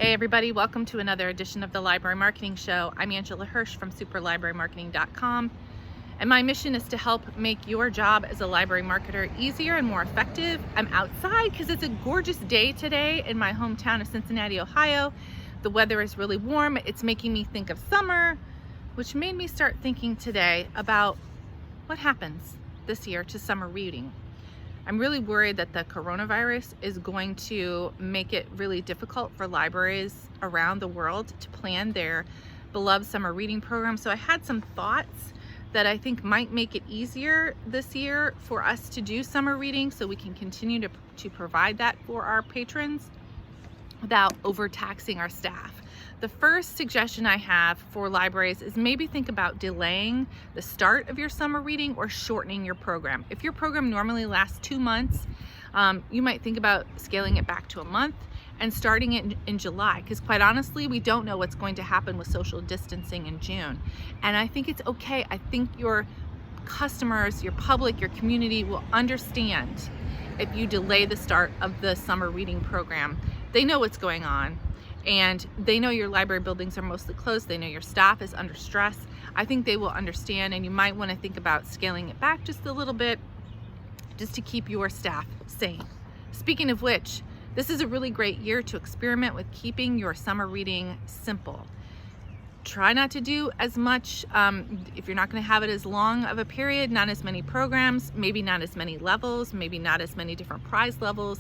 Hey everybody, welcome to another edition of the Library Marketing Show. I'm Angela Hursh from superlibrarymarketing.com, and my mission is to help make your job as a library marketer easier and more effective. I'm outside because it's a gorgeous day today in my hometown of Cincinnati, Ohio. The weather is really warm. It's making me think of summer, which made me start thinking today about what happens this year to summer reading. I'm really worried that the coronavirus is going to make it really difficult for libraries around the world to plan their beloved summer reading program. So I had some thoughts that I think might make it easier this year for us to do summer reading so we can continue to provide that for our patrons without overtaxing our staff. The first suggestion I have for libraries is maybe think about delaying the start of your summer reading or shortening your program. If your program normally lasts 2 months, you might think about scaling it back to a month and starting it in July, because quite honestly, we don't know what's going to happen with social distancing in June. And I think it's okay. I think your customers, your public, your community will understand if you delay the start of the summer reading program. They know what's going on, and they know your library buildings are mostly closed. They know your staff is under stress. I think they will understand, and you might want to think about scaling it back just a little bit just to keep your staff sane. Speaking of which, this is a really great year to experiment with keeping your summer reading simple. Try not to do as much, if you're not going to have it as long of a period, not as many programs, maybe not as many levels, maybe not as many different prize levels.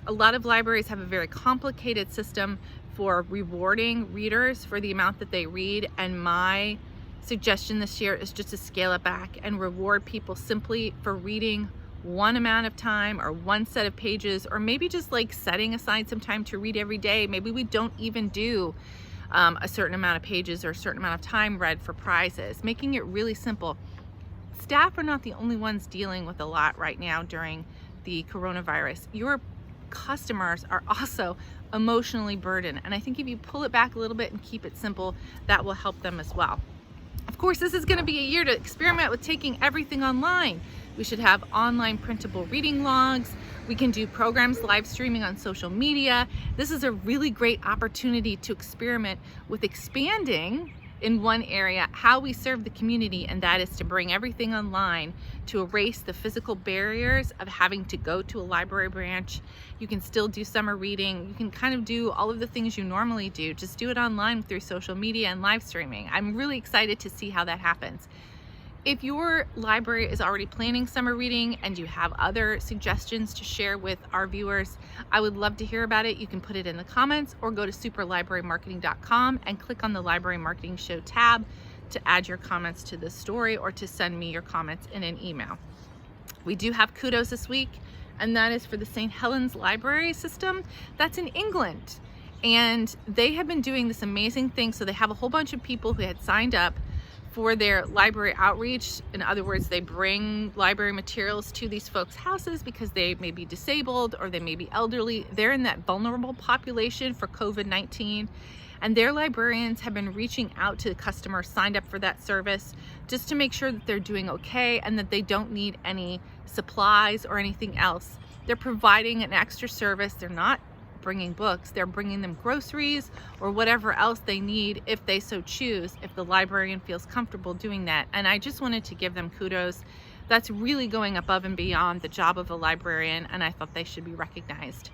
A lot of libraries have a very complicated system for rewarding readers for the amount that they read, and my suggestion this year is just to scale it back and reward people simply for reading one amount of time or one set of pages, or maybe just like setting aside some time to read every day. Maybe we don't even do a certain amount of pages or a certain amount of time read for prizes, making it really simple. Staff are not the only ones dealing with a lot right now during the coronavirus. Your customers are also emotionally burdened, and I think if you pull it back a little bit and keep it simple, that will help them as well. Of course, this is going to be a year to experiment with taking everything online. We should have online printable reading logs. We can do programs live streaming on social media. This is a really great opportunity to experiment with expanding in one area how we serve the community, and that is to bring everything online, to erase the physical barriers of having to go to a library branch. You can still do summer reading. You can kind of do all of the things you normally do, just do it online through social media and live streaming. I'm really excited to see how that happens. If your library is already planning summer reading and you have other suggestions to share with our viewers, I would love to hear about it. You can put it in the comments or go to superlibrarymarketing.com and click on the Library Marketing Show tab to add your comments to this story or to send me your comments in an email. We do have Kudos this week, and that is for the St. Helens Library System. That's in England, and they have been doing this amazing thing. So they have a whole bunch of people who had signed up for their library outreach. In other words, they bring library materials to these folks' houses because they may be disabled or they may be elderly. They're in that vulnerable population for COVID-19, and their librarians have been reaching out to the customers signed up for that service just to make sure that they're doing okay and that they don't need any supplies or anything else. They're providing an extra service. They're not bringing books, they're bringing them groceries or whatever else they need if they so choose, if the librarian feels comfortable doing that. And I just wanted to give them kudos. That's really going above and beyond the job of a librarian, and I thought they should be recognized.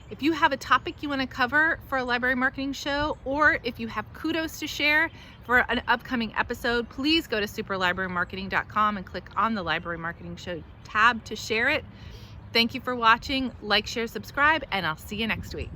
If you have a topic you want to cover for a library marketing show, or if you have kudos to share for an upcoming episode, please go to superlibrarymarketing.com and click on the Library Marketing Show tab to share it. Thank you for watching. Like, share, subscribe, and I'll see you next week.